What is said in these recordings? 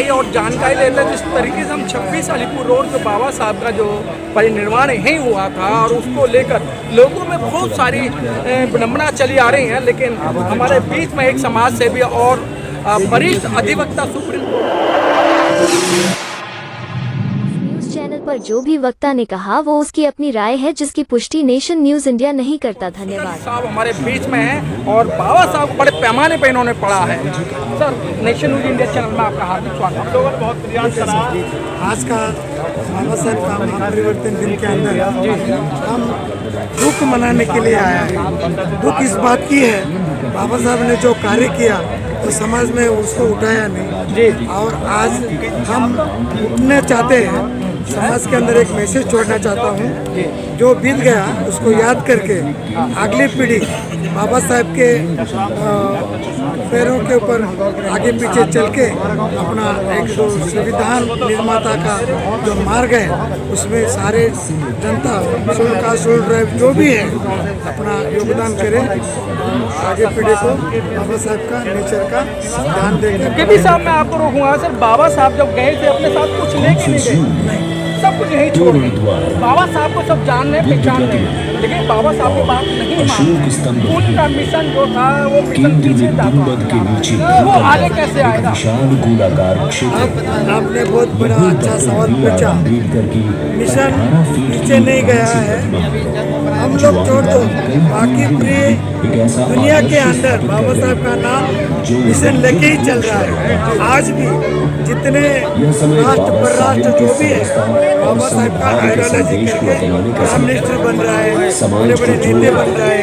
आई और जानकारी ले लें जिस तरीके से हम 26 अलीपुर रोड जो बाबा साहब का जो परिनिर्वाण यहीं हुआ था और उसको लेकर लोगों में बहुत सारी विडंबना चली आ रही है, लेकिन हमारे बीच में एक समाज सेवी और वरिष्ठ अधिवक्ता सुप्रीम कोर्ट चैनल पर जो भी वक्ता ने कहा वो उसकी अपनी राय है, जिसकी पुष्टि नेशन न्यूज इंडिया नहीं करता। धन्यवाद। साहब हमारे बीच में हैं और बाबा साहब को बड़े पैमाने पे इन्होंने पढ़ा है। Sir, nation news India channel में आपका हार्दिक स्वागत। हम लोगों ने बहुत प्रयास करा। आज का बाबा साहब का महापरिवर्तन दिन के अंदर हम दुख मनाने के लिए आया है। दुख इस बात की है, बाबा साहब ने जो कार्य किया तो समाज में उसको उठाया नहीं जी, और आज हम उठने चाहते हैं। समाज के अंदर एक मैसेज छोड़ना चाहता हूँ, जो बीत गया उसको याद करके अगली पीढ़ी बाबा साहब के पैरों के ऊपर आगे पीछे चल के अपना एक जो संविधान निर्माता का जो मार्ग है उसमें सारे जनता शेड्यूल ट्राइब जो भी है अपना योगदान करें, आगे पीढ़ी को बाबा साहब का नेचर का ध्यान देकर। के भी साहब मैं आपको रोकूंगा सर, बाबा साहब जब गए थे अपने साथ कुछ लेके नहीं गए, सब कुछ यही छोड़ गए। बाबा साहब को सब जान रहे पहचान रहे, लेकिन बाबा साहब की बात नहीं मानते। उनका मिशन जो था वो मिशन पीछे जाता, वो आगे कैसे आएगा? आपने बहुत बड़ा अच्छा सवाल पूछा। मिशन पीछे नहीं गया है, हम लोग छोड़ दो, बाकी पूरी दुनिया के अंदर बाबा साहब का नाम मिशन लेके ही चल रहा है। आज भी जितने राष्ट्र परराष्ट्र जो भी है बाबा साहब का आइडियोलॉजी करके प्राइम मिनिस्टर बन रहा है, बड़े बड़े नेता बन रहा है।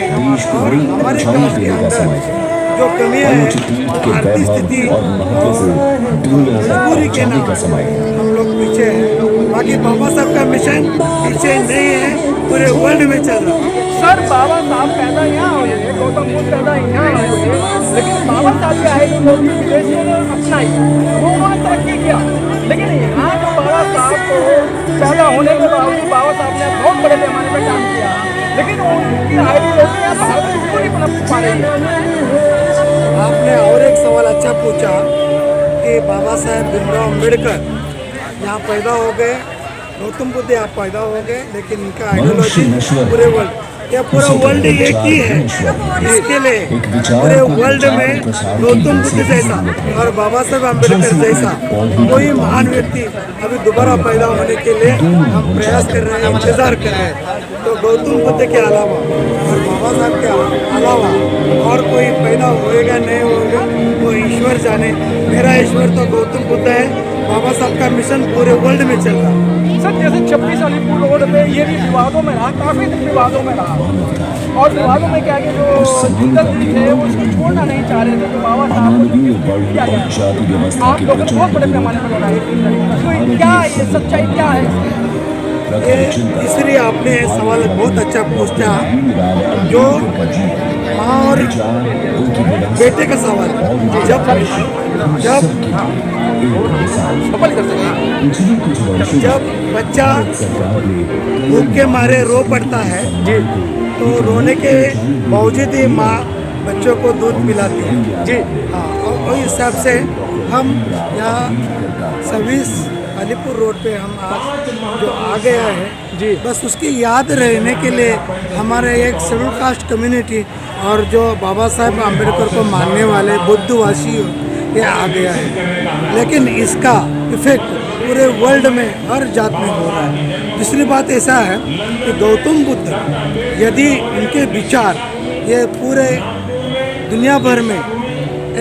और हमारे कास्ट के अंदर जो कमियां है, आर्थिक स्थिति पूरी के नाम हम लोग पीछे हैं। बाकी बाबा साहब का मिशन पीछे नहीं है, पूरे वर्ल्ड में चल रहा है। सर, बाबा साहब पैदा यहाँ हुए, गौतम बुद्ध पैदा यहाँ हुए, लेकिन बाबा साहब के आइडियोलॉजी विदेशियों ने अपनाई, वो उन्होंने तरक्की किया। लेकिन यहाँ जो बाबा साहब को पैदा होने के बावजूद बाबा साहब ने बहुत बड़े पैमाने पर काम किया, लेकिन उनकी आइडियोलॉजी यहाँ भारत में क्यों नहीं पनप पा रही है? आपने और एक सवाल अच्छा पूछा कि बाबा साहेब भीमराव अम्बेडकर यहाँ पैदा हो गए, गौतम बुद्ध यहाँ पैदा हो गए, लेकिन इनका आइडियोलॉजी पूरे वर्ल्ड, यह पूरा वर्ल्ड एक ही है। इसके लिए पूरे वर्ल्ड में गौतम बुद्ध जैसा और बाबा साहेब अम्बेडकर जैसा कोई महान व्यक्ति अभी दोबारा पैदा होने के लिए हम प्रयास कर रहे हैं, इंतजार कर रहे हैं। तो गौतम बुद्ध के अलावा और बाबा साहब के अलावा और कोई पैदा होएगा नहीं होगा वो ईश्वर जाने। मेरा ईश्वर तो गौतम बुद्ध है। बाबा साहब का मिशन पूरे वर्ल्ड में चल रहा है। सर, जैसे 26 अलीपुर रोड पे ये भी विवादों में रहा, काफी विवादों में रहा, और विवादों में क्या कि जो जिंदल थे वो उसको छोड़ना नहीं चाह रहे थे, तो बाबा साहब को किया गया। आप लोगों ने बहुत बड़े पैमाने पर लड़ाई की, तो क्या ये सच्चाई क्या है? इसलिए आपने सवाल बहुत अच्छा पूछा, जो माँ और बेटे का सवाल। जब बच्चा भूख के मारे रो पड़ता है तो रोने के बावजूद ही माँ बच्चों को दूध पिलाती है जी। हाँ, और उस हिसाब से हम यहाँ 26 अलीपुर रोड पे हम आज जो आ गया है जी, बस उसकी याद रहने के लिए हमारे एक शेड्यूल कास्ट कम्युनिटी और जो बाबा साहब अम्बेडकर को मानने वाले बुद्धवासी ये आ गया है। लेकिन इसका इफेक्ट पूरे वर्ल्ड में हर जात में हो रहा है। दूसरी बात ऐसा है कि गौतम बुद्ध यदि इनके विचार ये पूरे दुनिया भर में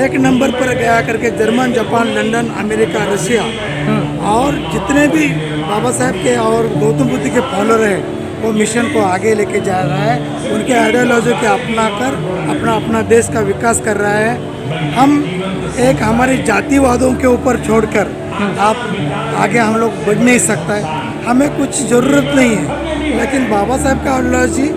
एक नंबर पर गया करके German, Japan, London, America, Russia और जितने भी बाबा साहब के और गौतम बुद्ध के फॉलोअर हैं वो मिशन को आगे लेके जा रहा है। उनके आइडियोलॉजी के अपना कर अपना देश का विकास कर रहा है। हम एक हमारी जातिवादों के ऊपर छोड़कर आप आगे हम लोग बढ़ नहीं सकता है, हमें कुछ ज़रूरत नहीं है। लेकिन बाबा साहब का आइडियोलॉजी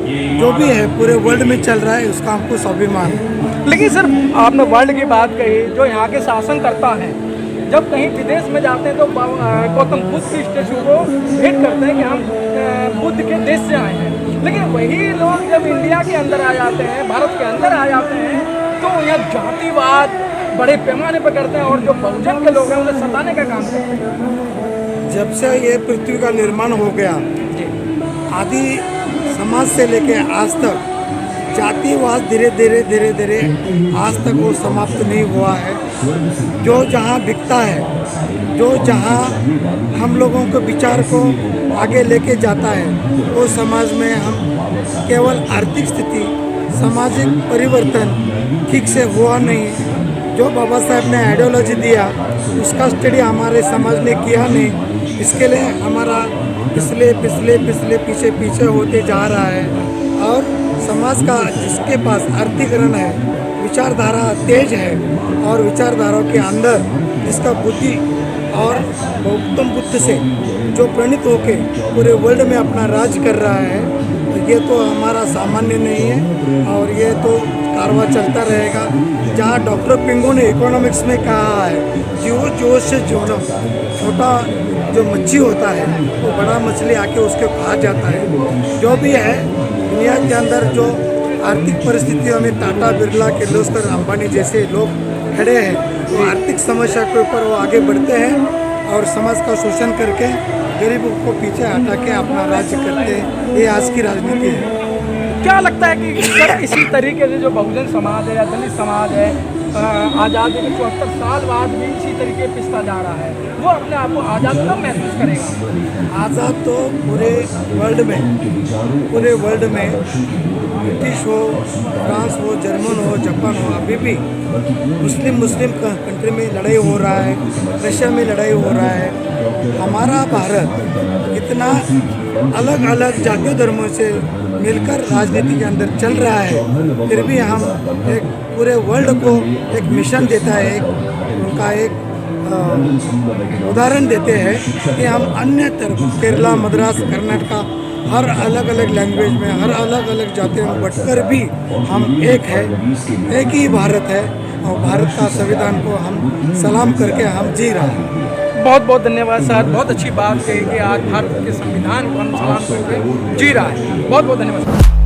जो भी है पूरे वर्ल्ड में चल रहा है, उसका हमको स्वाभिमान है। लेकिन सर, आपने वर्ल्ड की बात कही, जो यहाँ के शासन करता है जब कहीं विदेश में जाते हैं तो गौतम बुद्ध की स्टेचू को भेंट करते हैं कि हम बुद्ध के देश से आए हैं, लेकिन वही लोग जब इंडिया के अंदर आ जाते हैं, भारत के अंदर आ जाते हैं, तो यहाँ जातिवाद बड़े पैमाने पर करते हैं और जो बहुजन के लोग हैं उन्हें सताने का काम करते हैं। जब से ये पृथ्वी का निर्माण हो गया, जी आदि समाज से लेके आज तक जातिवाद धीरे धीरे आज तक वो समाप्त नहीं हुआ है। जो जहाँ बिकता है, जो जहाँ हम लोगों के विचार को आगे लेके जाता है, वो समाज में हम केवल आर्थिक स्थिति, सामाजिक परिवर्तन ठीक से हुआ नहीं। जो बाबा साहब ने आइडियोलॉजी दिया उसका स्टडी हमारे समाज ने किया नहीं। इसके लिए हमारा पिछले पीछे होते जा रहा है। और समाज का जिसके पास आर्थिकरण है, विचारधारा तेज है और विचारधाराओं के अंदर जिसका बुद्धि और गौतम बुद्ध से जो प्रणीत होके पूरे वर्ल्ड में अपना राज कर रहा है, तो ये तो हमारा सामान्य नहीं है और ये तो कारवा चलता रहेगा। जहाँ डॉक्टर पिंगू ने इकोनॉमिक्स में कहा है, जीवो जोश से जोनो, छोटा जो मच्छी होता है वो बड़ा मछली आके उसके खा जाता है। जो भी है दुनिया के अंदर जो आर्थिक परिस्थितियों में टाटा, बिरला, किर्लोस्कर, अंबानी जैसे लोग खड़े हैं, वो आर्थिक समस्या के ऊपर वो आगे बढ़ते हैं और समाज का शोषण करके गरीबों को पीछे हटा के अपना राज्य करते हैं। ये आज की राजनीति है। क्या लगता है कि सर इसी तरीके से जो बहुजन समाज है या दलित समाज है, आज़ादी के 74 साल बाद भी इसी तरीके पिसता जा रहा है, वो अपने आप को आज़ाद कब महसूस करेगा? आज़ाद तो पूरे वर्ल्ड में ब्रिटिश हो, फ्रांस हो, जर्मन हो, जापान हो, अभी भी मुस्लिम कंट्री में लड़ाई हो रहा है, रशिया में लड़ाई हो रहा है। हमारा भारत इतना अलग अलग जातियों धर्मों से मिलकर राजनीति के अंदर चल रहा है, फिर भी हम एक पूरे वर्ल्ड को एक मिशन देता है, उनका एक उदाहरण देते हैं कि हम अन्य तरफ केरला, मद्रास, कर्नाटका हर अलग अलग लैंग्वेज में, हर अलग अलग जातियों में बटकर भी हम एक है, एक ही भारत है और भारत का संविधान को हम सलाम करके हम जी रहे हैं। बहुत बहुत धन्यवाद सर, बहुत अच्छी बात कही कि आज भारत के संविधान को हम सलाम करके जी रहा है। बहुत बहुत धन्यवाद।